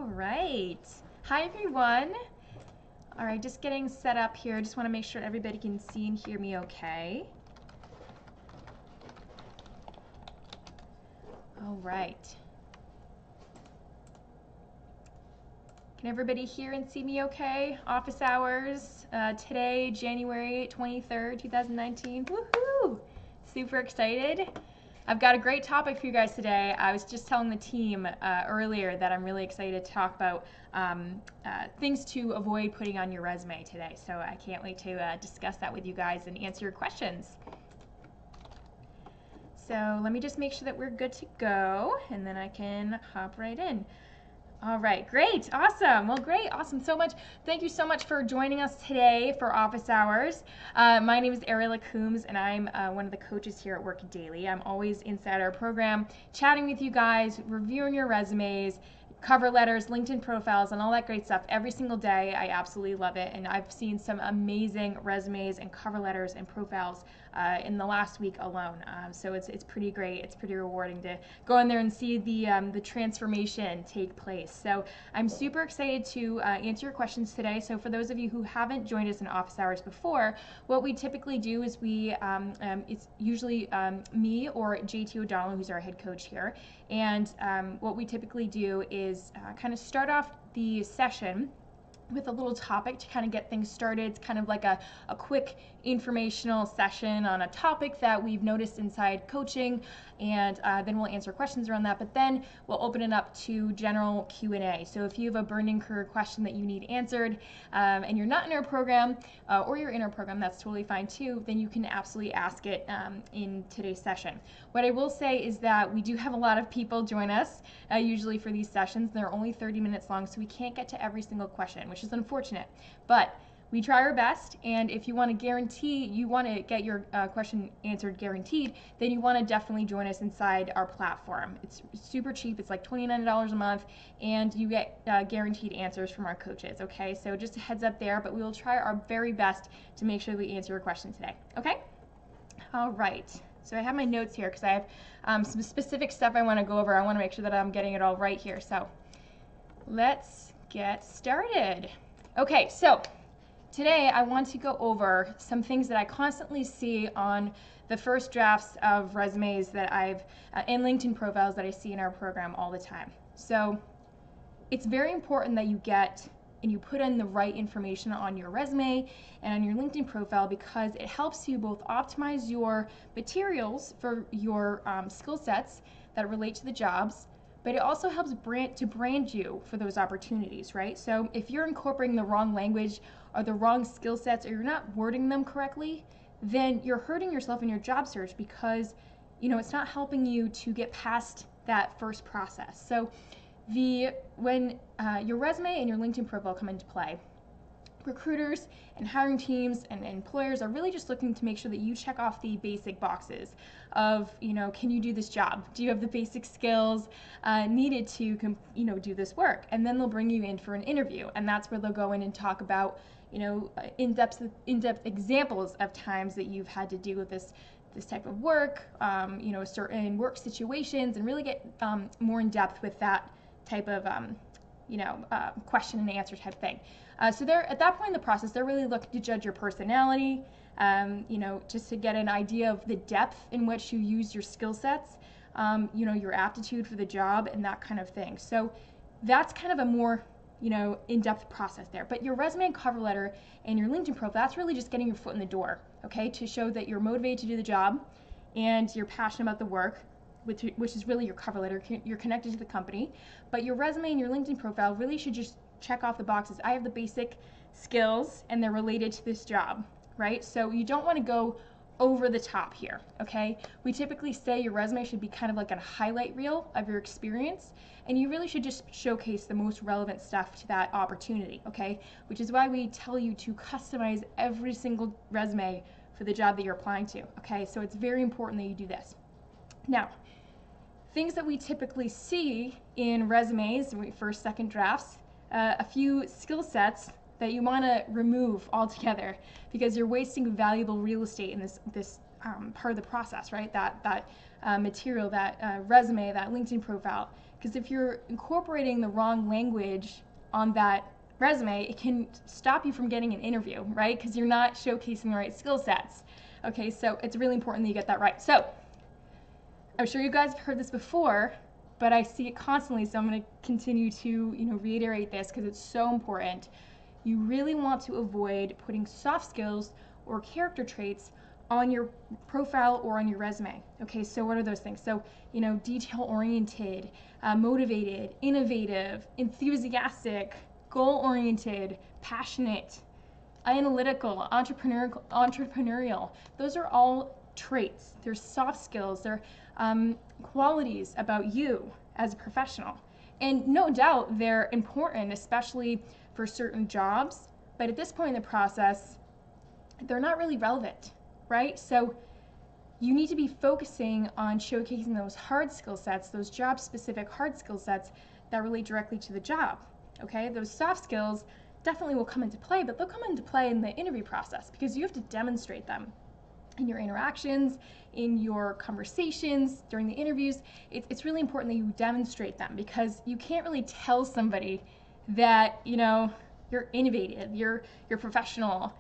right. Hi, everyone. All right, just getting set up here. Just want to make sure everybody can see and hear me okay. All right. Can everybody hear and see me okay? Office hours today, January 23rd, 2019. Woohoo! Super excited. I've got a great topic for you guys today. I was just telling the team earlier that I'm really excited to talk about things to avoid putting on your resume today. So I can't wait to discuss that with you guys and answer your questions. So let me just make sure that we're good to go, and then I can hop right in. All right, great, awesome. Well, great, awesome, so much. Thank you so much for joining us today for Office Hours. My name is Ariella Coombs, and I'm one of the coaches here at Work Daily. I'm always inside our program, chatting with you guys, reviewing your resumes, cover letters, LinkedIn profiles, and all that great stuff every single day. I absolutely love it, and I've seen some amazing resumes and cover letters and profiles in the last week alone. So it's pretty great. It's pretty rewarding to go in there and see the transformation take place. So I'm super excited to answer your questions today. So for those of you who haven't joined us in Office Hours before, what we typically do is it's usually me or JT O'Donnell, who's our head coach here, and what we typically do is kind of start off the session with a little topic to kind of get things started. It's kind of like a quick informational session on a topic that we've noticed inside coaching, and then we'll answer questions around that, but then we'll open it up to general Q&A. So if you have a burning career question that you need answered and you're not in our program or you're in our program, that's totally fine too, then you can absolutely ask it in today's session. What I will say is that we do have a lot of people join us usually for these sessions. They're only 30 minutes long, so we can't get to every single question, which is unfortunate, but we try our best. And if you want to get your question answered guaranteed, then you want to definitely join us inside our platform. It's super cheap. It's like $29 a month, and you get guaranteed answers from our coaches. Okay, so just a heads up there, but we will try our very best to make sure we answer your question today. Okay, all right. So I have my notes here because I have some specific stuff I want to go over. I want to make sure that I'm getting it all right here. So let's get started. Okay, so today I want to go over some things that I constantly see on the first drafts of resumes that and LinkedIn profiles that I see in our program all the time. So it's very important that you get and you put in the right information on your resume and on your LinkedIn profile, because it helps you both optimize your materials for your skill sets that relate to the jobs, but it also helps to brand you for those opportunities, right? So if you're incorporating the wrong language or the wrong skill sets, or you're not wording them correctly, then you're hurting yourself in your job search, because it's not helping you to get past that first process. So when your resume and your LinkedIn profile come into play, recruiters and hiring teams and employers are really just looking to make sure that you check off the basic boxes of, can you do this job? Do you have the basic skills needed to, do this work? And then they'll bring you in for an interview, and that's where they'll go in and talk about, in-depth examples of times that you've had to deal with this type of work, certain work situations, and really get more in depth with that type of question and answer type thing. So they're at that point in the process, they're really looking to judge your personality, just to get an idea of the depth in which you use your skill sets, your aptitude for the job, and that kind of thing. So that's kind of a more in-depth process there. But your resume and cover letter and your LinkedIn profile, that's really just getting your foot in the door, okay, to show that you're motivated to do the job and you're passionate about the work, which is really your cover letter. You're connected to the company. But your resume and your LinkedIn profile really should just check off the boxes. I have the basic skills and they're related to this job, right? So you don't want to go over the top here, okay? We typically say your resume should be kind of like a highlight reel of your experience, and you really should just showcase the most relevant stuff to that opportunity, okay? Which is why we tell you to customize every single resume for the job that you're applying to, okay? So it's very important that you do this. Now, things that we typically see in resumes, first, second drafts, a few skill sets that you want to remove altogether, because you're wasting valuable real estate in this part of the process, right? That material, that resume, that LinkedIn profile. Because if you're incorporating the wrong language on that resume, it can stop you from getting an interview, right? Because you're not showcasing the right skill sets. Okay, so it's really important that you get that right. So I'm sure you guys have heard this before, but I see it constantly, so I'm going to continue to reiterate this because it's so important. You really want to avoid putting soft skills or character traits on your profile or on your resume. Okay, so what are those things? So, detail-oriented, motivated, innovative, enthusiastic, goal-oriented, passionate, analytical, entrepreneurial. Those are all traits. They're soft skills. They're qualities about you as a professional. And no doubt they're important, especially for certain jobs. But at this point in the process, they're not really relevant, right? So you need to be focusing on showcasing those hard skill sets, those job-specific hard skill sets that relate directly to the job, okay? Those soft skills definitely will come into play, but they'll come into play in the interview process because you have to demonstrate them in your interactions, in your conversations, during the interviews. It's really important that you demonstrate them because you can't really tell somebody that, you're innovative, you're professional.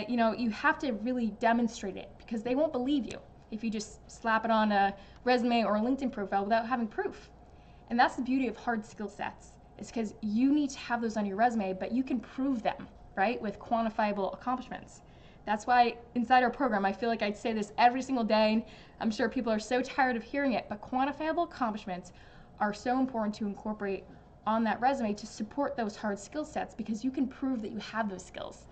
You have to really demonstrate it because they won't believe you if you just slap it on a resume or a LinkedIn profile without having proof. And that's the beauty of hard skill sets, is because you need to have those on your resume, but you can prove them, right, with quantifiable accomplishments. That's why inside our program, I feel like I'd say this every single day, and I'm sure people are so tired of hearing it, but quantifiable accomplishments are so important to incorporate on that resume to support those hard skill sets because you can prove that you have those skills.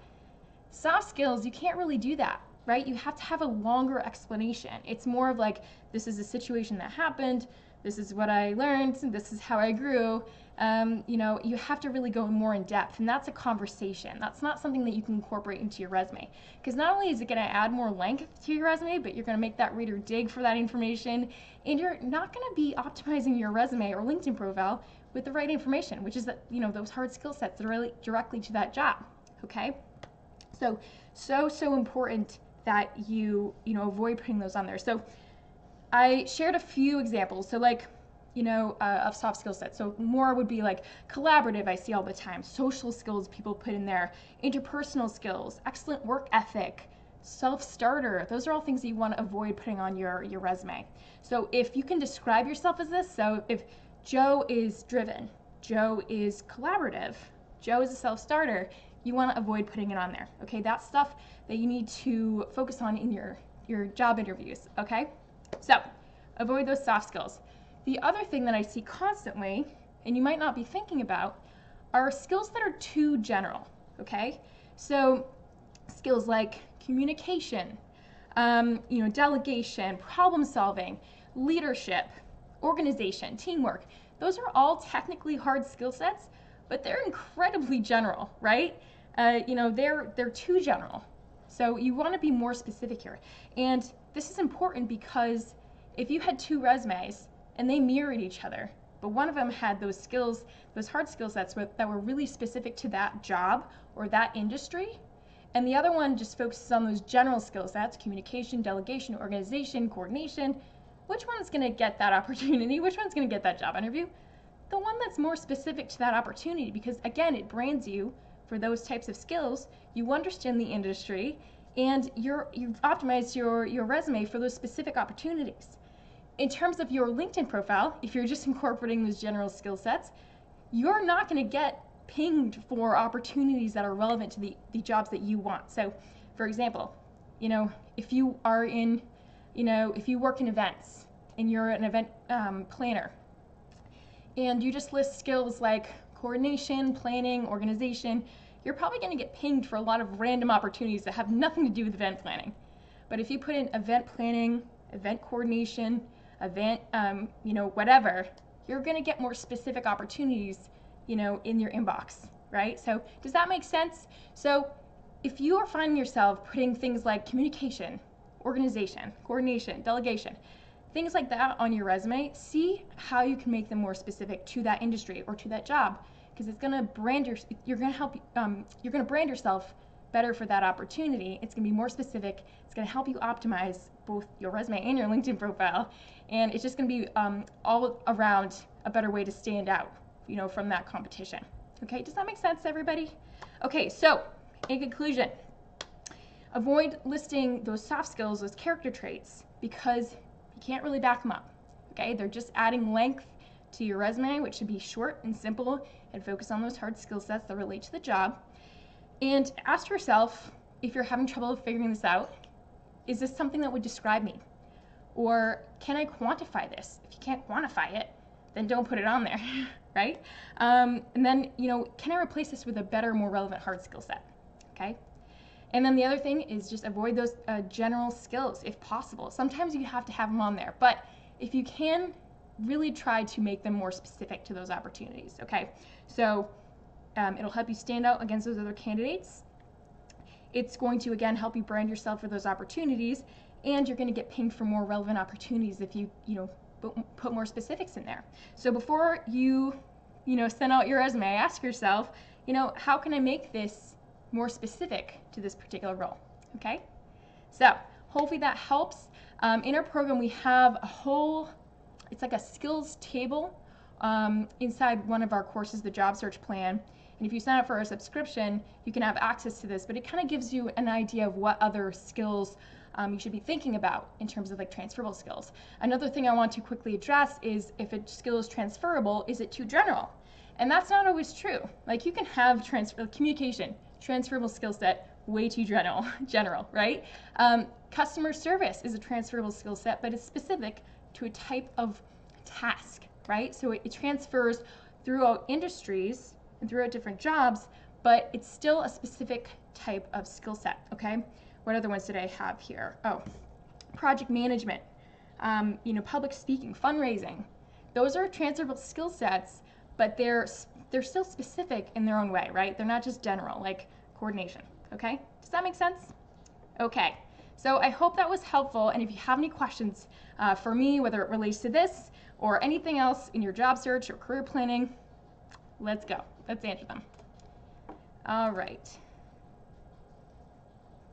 Soft skills, you can't really do that, right? You have to have a longer explanation. It's more of like, this is a situation that happened, this is what I learned, this is how I grew. You have to really go more in depth, and that's a conversation. That's not something that you can incorporate into your resume, because not only is it going to add more length to your resume, but you're going to make that reader dig for that information, and you're not going to be optimizing your resume or LinkedIn profile with the right information, which is that, those hard skill sets that are really directly to that job. Okay, so important that you avoid putting those on there. So I shared a few examples. So of soft skill sets. So more would be like collaborative, I see all the time. Social skills people put in there. Interpersonal skills, excellent work ethic, self-starter. Those are all things that you want to avoid putting on your resume. So if you can describe yourself as this, so if Joe is driven, Joe is collaborative, Joe is a self-starter, you want to avoid putting it on there. Okay, that's stuff that you need to focus on in your job interviews. Okay, so avoid those soft skills. The other thing that I see constantly, and you might not be thinking about, are skills that are too general, okay? So skills like communication, delegation, problem solving, leadership, organization, teamwork. Those are all technically hard skill sets, but they're incredibly general, right? They're too general. So you want to be more specific here. And this is important because if you had two resumes and they mirrored each other, but one of them had those skills, those hard skill sets that were really specific to that job or that industry, and the other one just focuses on those general skill sets, communication, delegation, organization, coordination, which one's going to get that opportunity? Which one's going to get that job interview? The one that's more specific to that opportunity, because again, it brands you for those types of skills. You understand the industry, and you've optimized your resume for those specific opportunities. In terms of your LinkedIn profile, if you're just incorporating those general skill sets, you're not going to get pinged for opportunities that are relevant to the jobs that you want. So, for example, if you are in, if you work in events and you're an event planner, and you just list skills like coordination, planning, organization, you're probably going to get pinged for a lot of random opportunities that have nothing to do with event planning. But if you put in event planning, event coordination, event, whatever, you're going to get more specific opportunities, in your inbox, right? So does that make sense? So if you are finding yourself putting things like communication, organization, coordination, delegation, things like that on your resume, see how you can make them more specific to that industry or to that job, because it's going to brand you're going to brand yourself better for that opportunity. It's going to be more specific. It's going to help you optimize both your resume and your LinkedIn profile. And it's just going to be all around a better way to stand out, from that competition. Okay, does that make sense, everybody? Okay, so in conclusion, avoid listing those soft skills, those character traits, because you can't really back them up. Okay, they're just adding length to your resume, which should be short and simple and focus on those hard skill sets that relate to the job. And ask yourself, if you're having trouble figuring this out, is this something that would describe me? Or can I quantify this? If you can't quantify it, then don't put it on there, right? And then, can I replace this with a better, more relevant hard skill set? Okay. And then the other thing is just avoid those general skills if possible. Sometimes you have to have them on there, but if you can, really try to make them more specific to those opportunities, okay? So it'll help you stand out against those other candidates. It's going to, again, help you brand yourself for those opportunities, and you're going to get pinged for more relevant opportunities if you, put more specifics in there. So before you, send out your resume, ask yourself, how can I make this more specific to this particular role, okay? So hopefully that helps. In our program, we have a whole, it's like a skills table inside one of our courses, the job search plan. And if you sign up for a subscription, you can have access to this, but it kind of gives you an idea of what other skills you should be thinking about in terms of like transferable skills. Another thing I want to quickly address is if a skill is transferable, is it too general? And that's not always true. Like you can have communication, transferable skill set, way too general, right? Customer service is a transferable skill set, but it's specific to a type of task, right? So it transfers throughout industries and throughout different jobs, but it's still a specific type of skill set, okay? What other ones did I have here? Oh, project management, public speaking, fundraising. Those are transferable skill sets, but they're still specific in their own way, right? They're not just general, like coordination, okay? Does that make sense? Okay, so I hope that was helpful, and if you have any questions for me, whether it relates to this or anything else in your job search or career planning, let's go. Let's answer them. All right.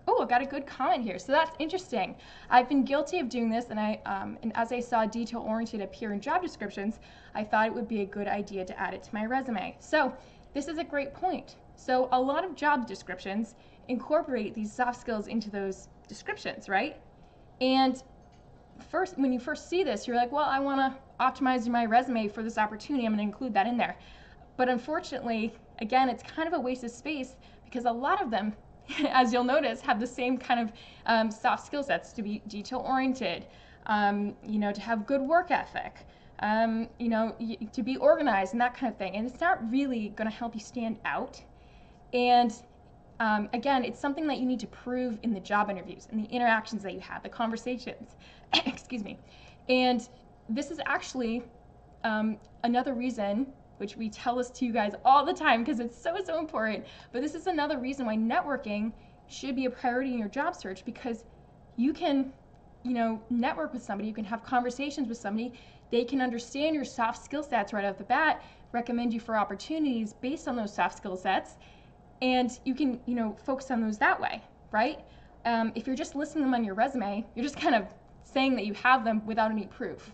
Oh, I got a good comment here. So that's interesting. I've been guilty of doing this, and and as I saw detail-oriented appear in job descriptions, I thought it would be a good idea to add it to my resume. So this is a great point. So a lot of job descriptions incorporate these soft skills into those descriptions, right? And when you first see this, you're like, well, I want to optimize my resume for this opportunity. I'm going to include that in there. But unfortunately, again, it's kind of a waste of space because a lot of them, as you'll notice, have the same kind of soft skill sets: to be detail-oriented, to have good work ethic, to be organized and that kind of thing. And it's not really going to help you stand out. And again, it's something that you need to prove in the job interviews and the interactions that you have, the conversations. Excuse me. And this is actually another reason, which we tell this to you guys all the time because it's so important, but this is another reason why networking should be a priority in your job search, because you can, network with somebody, you can have conversations with somebody, they can understand your soft skill sets right off the bat, recommend you for opportunities based on those soft skill sets, and you can, focus on those that way, right? If you're just listing them on your resume, you're just kind of saying that you have them without any proof,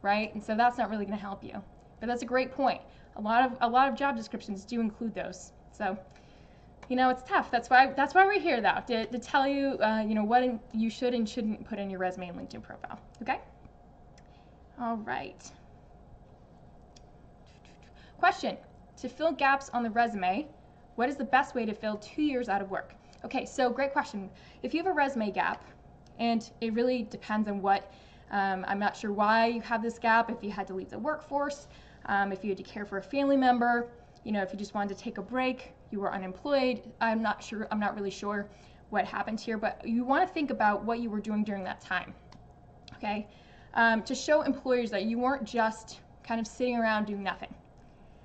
right? And so that's not really going to help you. But that's a great point. A lot of job descriptions do include those. So, it's tough. That's why we're here, though, to tell you, what you should and shouldn't put in your resume and LinkedIn profile. Okay? All right. Question: to fill gaps on the resume, what is the best way to fill 2 years out of work? Okay, so great question. If you have a resume gap, and it really depends on what, I'm not sure why you have this gap, if you had to leave the workforce, if you had to care for a family member, if you just wanted to take a break, you were unemployed, I'm not really sure what happened here, but you want to think about what you were doing during that time, okay? To show employers that you weren't just kind of sitting around doing nothing,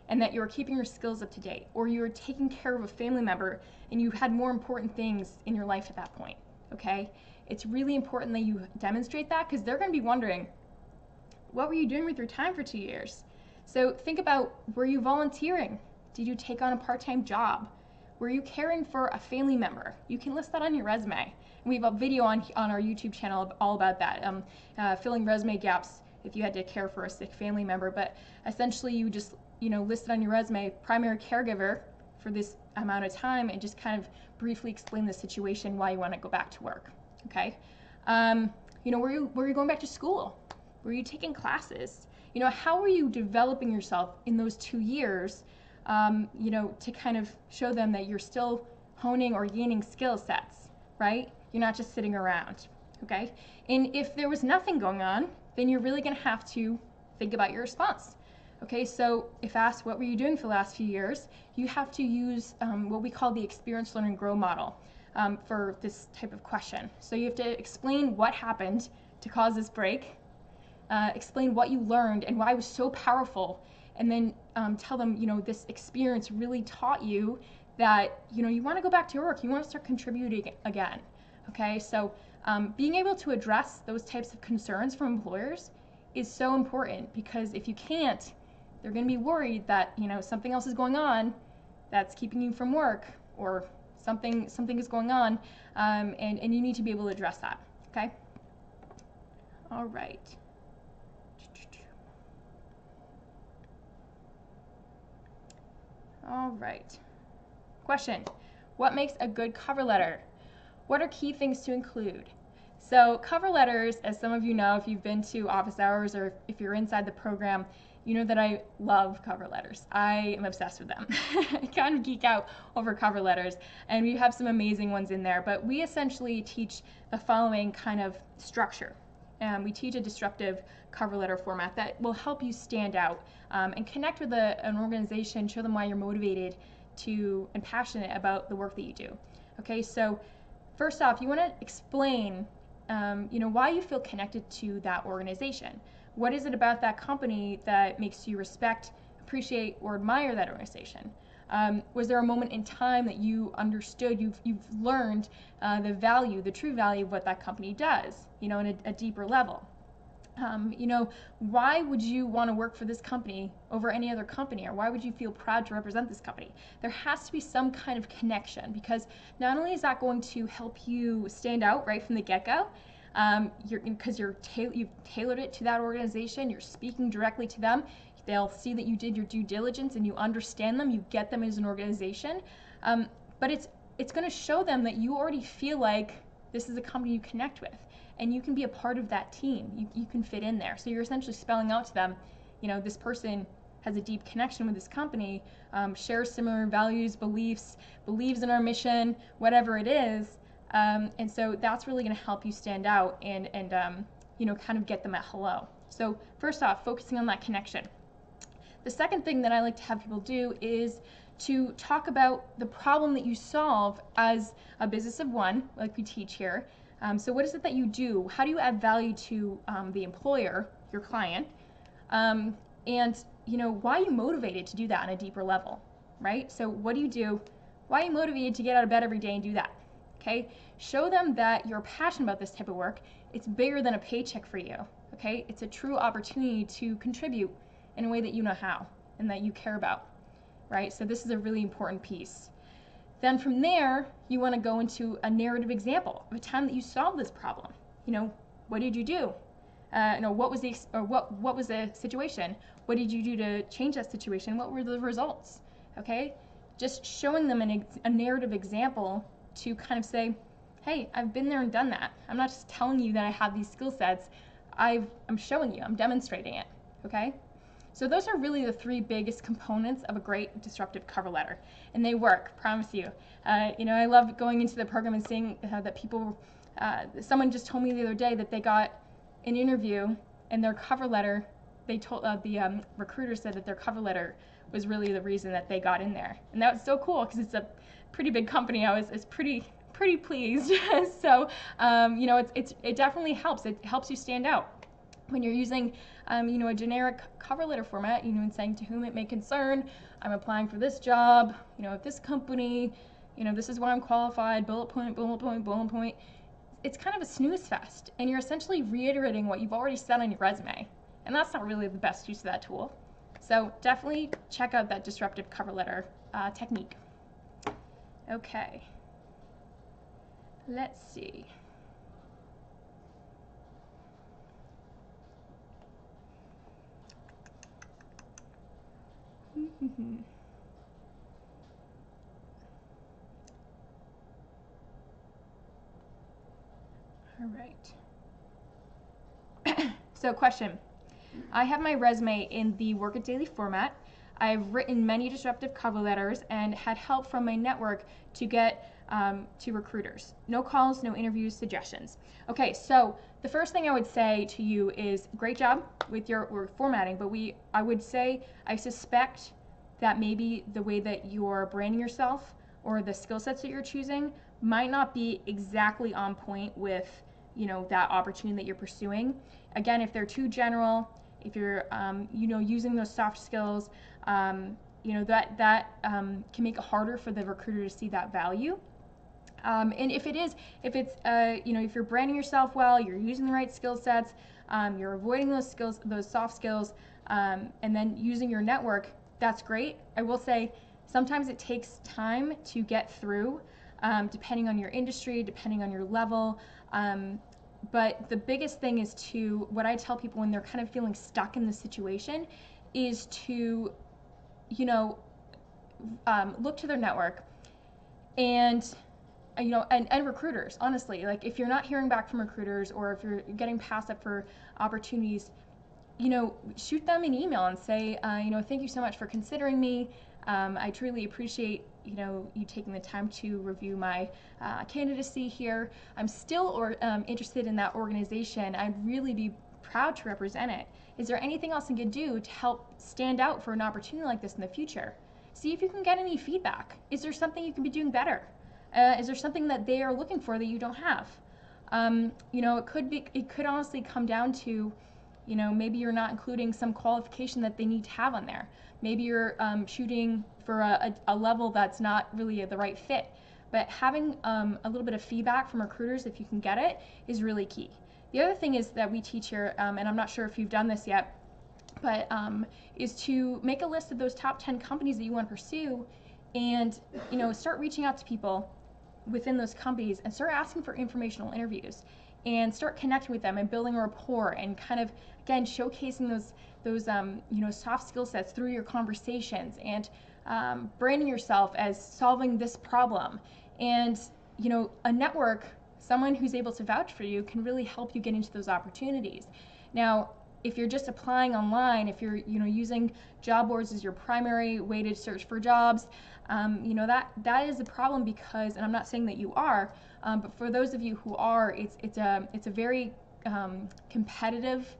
and that you were keeping your skills up to date, or you were taking care of a family member and you had more important things in your life at that point, okay? It's really important that you demonstrate that, because they're going to be wondering, what were you doing with your time for 2 years? So think about, were you volunteering? Did you take on a part-time job? Were you caring for a family member? You can list that on your resume. And we have a video on our YouTube channel all about that, filling resume gaps if you had to care for a sick family member. But essentially you just, list it on your resume, primary caregiver for this amount of time, and just kind of briefly explain the situation why you want to go back to work. Okay. Were you going back to school? Were you taking classes? How were you developing yourself in those 2 years, to kind of show them that you're still honing or gaining skill sets, right? You're not just sitting around, okay? And if there was nothing going on, then you're really going to have to think about your response. Okay, so if asked, what were you doing for the last few years, you have to use what we call the experience, learn, and grow model for this type of question. So you have to explain what happened to cause this break, explain what you learned and why it was so powerful, and then tell them, this experience really taught you that, you want to go back to work, you want to start contributing again. Okay, so being able to address those types of concerns from employers is so important, because if you can't, they're going to be worried that, something else is going on that's keeping you from work, or something is going on, and you need to be able to address that. Okay? All right. All right. Question: what makes a good cover letter? What are key things to include? So cover letters, as some of you know, if you've been to office hours or if you're inside the program, you know that I love cover letters. I am obsessed with them. I kind of geek out over cover letters, and we have some amazing ones in there, but we essentially teach the following kind of structure. We teach a disruptive cover letter format that will help you stand out and connect with an organization, show them why you're motivated to and passionate about the work that you do. Okay, so first off, you want to explain why you feel connected to that organization. What is it about that company that makes you respect, appreciate, or admire that organization? Was there a moment in time that you understood, you've learned the true value of what that company does, in a deeper level? Why would you want to work for this company over any other company, or why would you feel proud to represent this company? There has to be some kind of connection, because not only is that going to help you stand out right from the get-go, because you've tailored it to that organization, you're speaking directly to them, they'll see that you did your due diligence and you understand them, you get them as an organization, but it's going to show them that you already feel like this is a company you connect with, and you can be a part of that team. You can fit in there. So you're essentially spelling out to them, this person has a deep connection with this company, shares similar values, beliefs, believes in our mission, whatever it is. And so that's really going to help you stand out and kind of get them at hello. So first off, focusing on that connection. The second thing that I like to have people do is to talk about the problem that you solve as a business of one, like we teach here. So what is it that you do? How do you add value to the employer, your client? And why are you motivated to do that on a deeper level, right? So what do you do? Why are you motivated to get out of bed every day and do that? Okay, show them that you're passionate about this type of work. It's bigger than a paycheck for you. Okay, it's a true opportunity to contribute in a way that you know how and that you care about, right? So this is a really important piece. Then from there, you want to go into a narrative example of a time that you solved this problem. What did you do? What was the situation? What did you do to change that situation? What were the results? Okay, just showing them a narrative example to kind of say, hey, I've been there and done that. I'm not just telling you that I have these skill sets. I'm showing you, I'm demonstrating it, okay? So those are really the three biggest components of a great disruptive cover letter, and they work, promise you. I love going into the program and seeing that people, someone just told me the other day that they got an interview and their cover letter, they told the recruiter said that their cover letter was really the reason that they got in there. And that was so cool because it's a pretty big company. I was pretty pleased. So it definitely helps. It helps you stand out when you're using a generic cover letter format, and saying to whom it may concern, I'm applying for this job, at this company, this is why I'm qualified, bullet point, bullet point, bullet point. It's kind of a snooze fest, and you're essentially reiterating what you've already said on your resume, and that's not really the best use of that tool. So definitely check out that disruptive cover letter technique. Okay. Let's see. All right. So question. I have my resume in the Work It Daily format. I've written many disruptive cover letters and had help from my network to get to recruiters. No calls, no interviews, suggestions. Okay, so the first thing I would say to you is great job with your formatting, but I would say I suspect that maybe the way that you're branding yourself or the skill sets that you're choosing might not be exactly on point with that opportunity that you're pursuing. Again, if they're too general, if you're using those soft skills, that can make it harder for the recruiter to see that value. And if you're branding yourself well, you're using the right skill sets, you're avoiding those soft skills, and then using your network, that's great. I will say sometimes it takes time to get through, depending on your industry, depending on your level. But the biggest thing is what I tell people when they're kind of feeling stuck in the situation is to, look to their network and recruiters, honestly. Like, if you're not hearing back from recruiters or if you're getting passed up for opportunities, shoot them an email and say, thank you so much for considering me. I truly appreciate you taking the time to review my candidacy here. I'm still interested in that organization. I'd really be proud to represent it. Is there anything else I can do to help stand out for an opportunity like this in the future? See if you can get any feedback. Is there something you can be doing better? Is there something that they are looking for that you don't have? It could honestly come down to, maybe you're not including some qualification that they need to have on there. Maybe you're shooting for a level that's not really the right fit. But having a little bit of feedback from recruiters, if you can get it, is really key. The other thing is that we teach here, and I'm not sure if you've done this yet, but is to make a list of those top 10 companies that you want to pursue, and start reaching out to people within those companies and start asking for informational interviews and start connecting with them and building a rapport and kind of, again, showcasing those soft skill sets through your conversations and branding yourself as solving this problem. And a network, someone who's able to vouch for you, can really help you get into those opportunities. Now, if you're just applying online, if you're using job boards as your primary way to search for jobs, that is a problem because, and I'm not saying that you are, but for those of you who are, it's a very competitive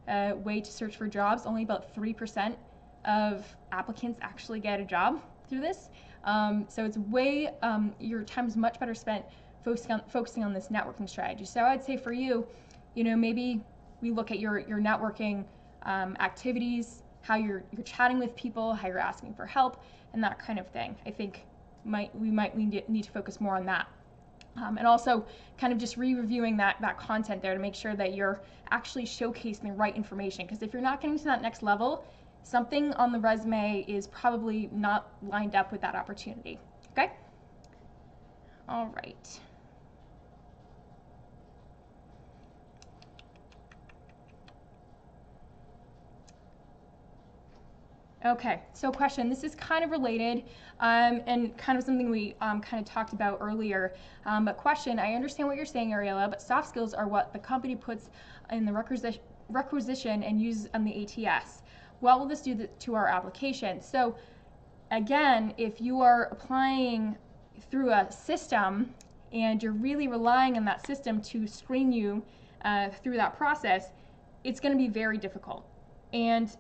way to search for jobs. Only about 3% of applicants actually get a job through this. So it's your time is much better spent focusing on this networking strategy. So I'd say for you, maybe we look at your networking activities, how you're chatting with people, how you're asking for help, and that kind of thing. I think we might need to focus more on that. And also kind of just re-reviewing that content there to make sure that you're actually showcasing the right information. Because if you're not getting to that next level, something on the resume is probably not lined up with that opportunity. Okay? All right. Okay, so question, this is kind of related and kind of something we kind of talked about earlier, but question, I understand what you're saying, Ariella, but soft skills are what the company puts in the requisition and uses on the ATS. What will this do to our application? So again, if you are applying through a system and you're really relying on that system to screen you through that process, it's going to be very difficult. And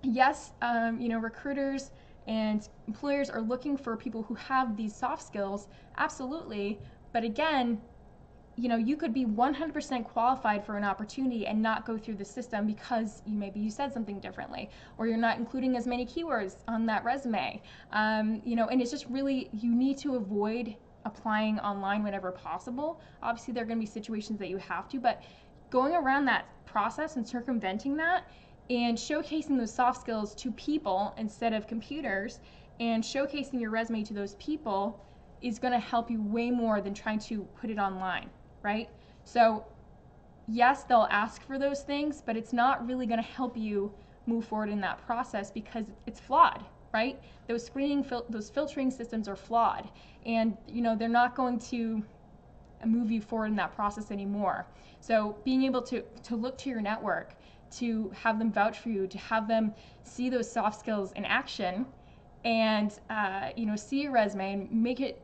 yes, recruiters and employers are looking for people who have these soft skills, absolutely. But again, you could be 100% qualified for an opportunity and not go through the system because maybe you said something differently, or you're not including as many keywords on that resume. And it's just really, you need to avoid applying online whenever possible. Obviously, there are going to be situations that you have to, but going around that process and circumventing that and showcasing those soft skills to people instead of computers and showcasing your resume to those people, is going to help you way more than trying to put it online, right? So yes, they'll ask for those things, but it's not really going to help you move forward in that process because it's flawed, right? Those those filtering systems are flawed, and they're not going to move you forward in that process anymore. So being able to look to your network, to have them vouch for you, to have them see those soft skills in action, and see your resume and make it,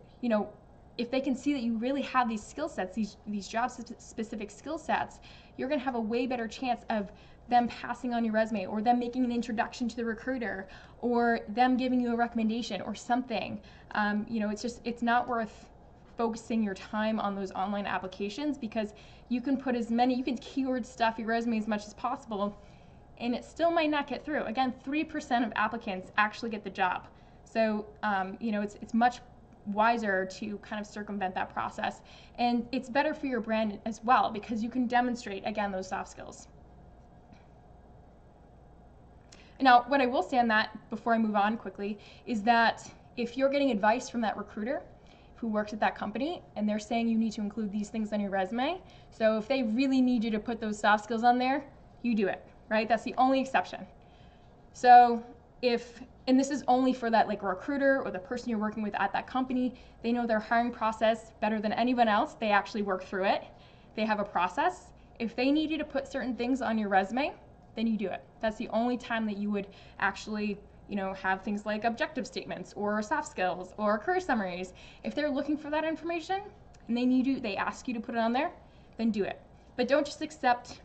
if they can see that you really have these skill sets, these job specific skill sets, you're going to have a way better chance of them passing on your resume, or them making an introduction to the recruiter, or them giving you a recommendation or something. It's not worth focusing your time on those online applications, because you can keyword stuff your resume as much as possible, and it still might not get through. Again, 3% of applicants actually get the job. So, it's much wiser to kind of circumvent that process. And it's better for your brand as well, because you can demonstrate, again, those soft skills. Now, what I will say on that, before I move on quickly, is that if you're getting advice from that recruiter who works at that company, and they're saying you need to include these things on your resume, so if they really need you to put those soft skills on there, you do it, right? That's the only exception. So and this is only for that recruiter or the person you're working with at that company. They know their hiring process better than anyone else. They actually work through it. They have a process. If they need you to put certain things on your resume, then you do it. That's the only time that you would actually have things like objective statements or soft skills or career summaries. If they're looking for that information and they ask you to put it on there, then do it. But don't just accept,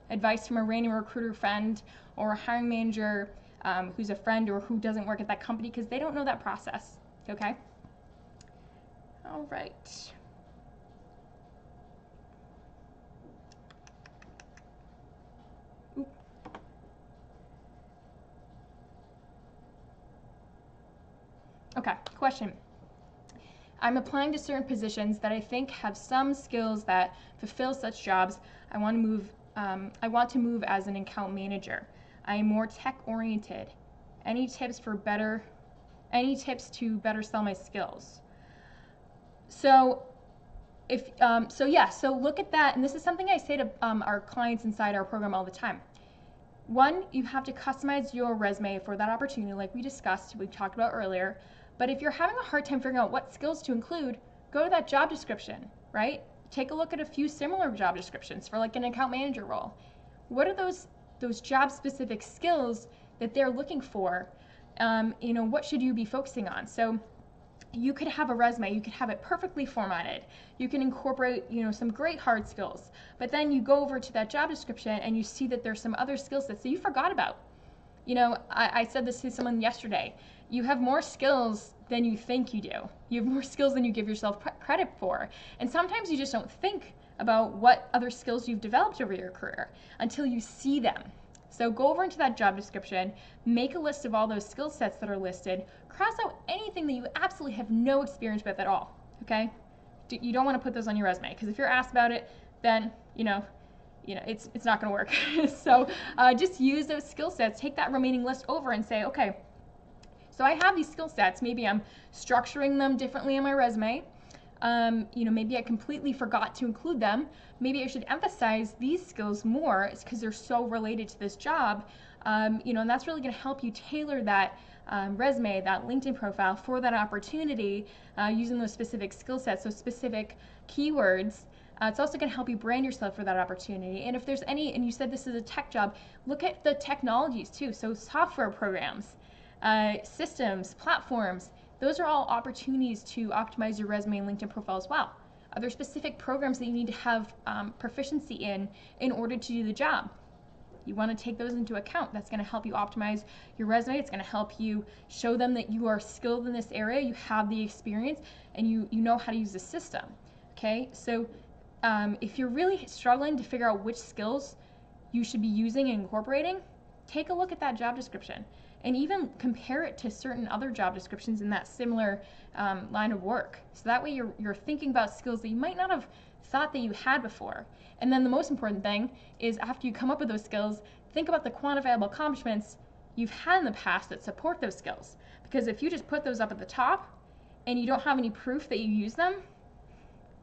advice from a random recruiter friend or a hiring manager who's a friend or who doesn't work at that company, because they don't know that process, okay? All right. Oop. Okay, question. I'm applying to certain positions that I think have some skills that fulfill such jobs. I want to move as an account manager. I am more tech oriented. Any tips to better sell my skills? So so look at that, and this is something I say to our clients inside our program all the time. One, you have to customize your resume for that opportunity, like we talked about earlier. But if you're having a hard time figuring out what skills to include, go to that job description, right? Take a look at a few similar job descriptions for an account manager role. What are those job specific skills that they're looking for? What should you be focusing on? So you could have a resume, you could have it perfectly formatted. You can incorporate, some great hard skills, but then you go over to that job description and you see that there's some other skill sets that you forgot about. I said this to someone yesterday. You have more skills than you think you do. You have more skills than you give yourself credit for. And sometimes you just don't think about what other skills you've developed over your career until you see them. So go over into that job description, make a list of all those skill sets that are listed, cross out anything that you absolutely have no experience with at all, okay? You don't want to put those on your resume, because if you're asked about it, then, it's not going to work. So just use those skill sets, take that remaining list over and say, okay, so I have these skill sets. Maybe I'm structuring them differently on my resume. Maybe I completely forgot to include them. Maybe I should emphasize these skills more. It's because they're so related to this job. And that's really going to help you tailor that resume, that LinkedIn profile for that opportunity using those specific skill sets, those specific keywords. It's also going to help you brand yourself for that opportunity. And if there's any, and you said this is a tech job, look at the technologies too. So software programs, systems, platforms, those are all opportunities to optimize your resume and LinkedIn profile as well. Are there specific programs that you need to have proficiency in order to do the job? You want to take those into account. That's going to help you optimize your resume. It's going to help you show them that you are skilled in this area, you have the experience, and you know how to use the system. Okay, so if you're really struggling to figure out which skills you should be using and incorporating, take a look at that job description and even compare it to certain other job descriptions in that similar line of work. So that way you're thinking about skills that you might not have thought that you had before. And then the most important thing is, after you come up with those skills, think about the quantifiable accomplishments you've had in the past that support those skills. Because if you just put those up at the top and you don't have any proof that you use them,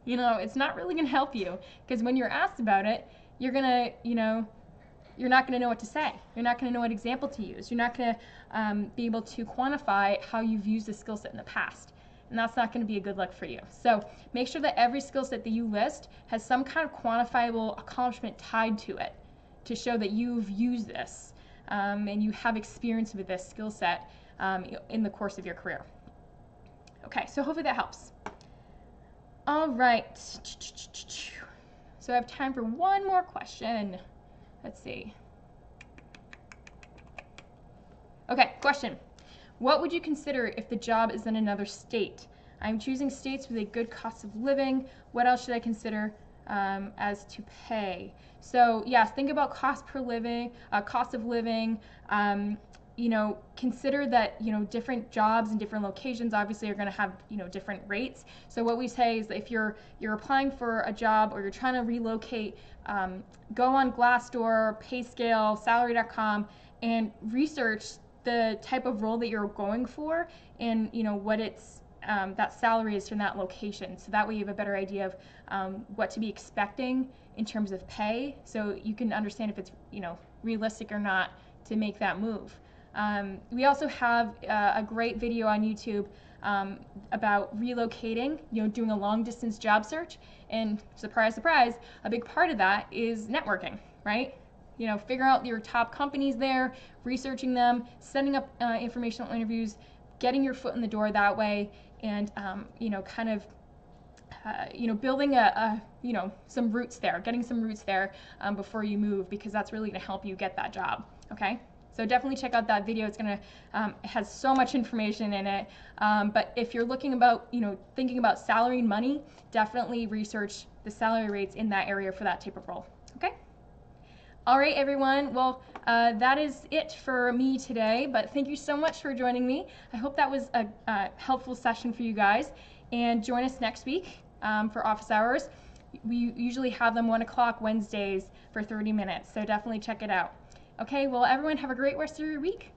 you know, it's not really going to help you, because when you're asked about it, you're going to, you know, you're not going to know what to say. You're not going to know what example to use. You're not going to be able to quantify how you've used the skill set in the past. And that's not going to be a good look for you. So make sure that every skill set that you list has some kind of quantifiable accomplishment tied to it to show that you've used this and you have experience with this skill set in the course of your career. Okay, so hopefully that helps. All right. So I have time for one more question. Let's see. Okay, question. What would you consider if the job is in another state? I'm choosing states with a good cost of living. What else should I consider as to pay? So yes, think about cost of living. You know, consider that, you know, different jobs in different locations obviously are going to have, you know, different rates. So what we say is that if you're applying for a job or you're trying to relocate, go on Glassdoor, PayScale, Salary.com, and research the type of role that you're going for and, you know, what it's that salary is from that location. So that way you have a better idea of what to be expecting in terms of pay, so you can understand if it's, you know, realistic or not to make that move. We also have a great video on YouTube about relocating, you know, doing a long distance job search, and surprise, surprise, a big part of that is networking, right? You know, figure out your top companies there, researching them, setting up informational interviews, getting your foot in the door that way, and you know, kind of you know, building you know, some roots there, getting some roots there before you move, because that's really going to help you get that job. Okay. So definitely check out that video. It's gonna it has so much information in it. But if you're looking about, you know, thinking about salary and money, definitely research the salary rates in that area for that type of role. Okay. All right, everyone. Well, that is it for me today. But thank you so much for joining me. I hope that was a helpful session for you guys. And join us next week for office hours. We usually have them 1 o'clock Wednesdays for 30 minutes. So definitely check it out. Okay, well, everyone have a great rest of your week.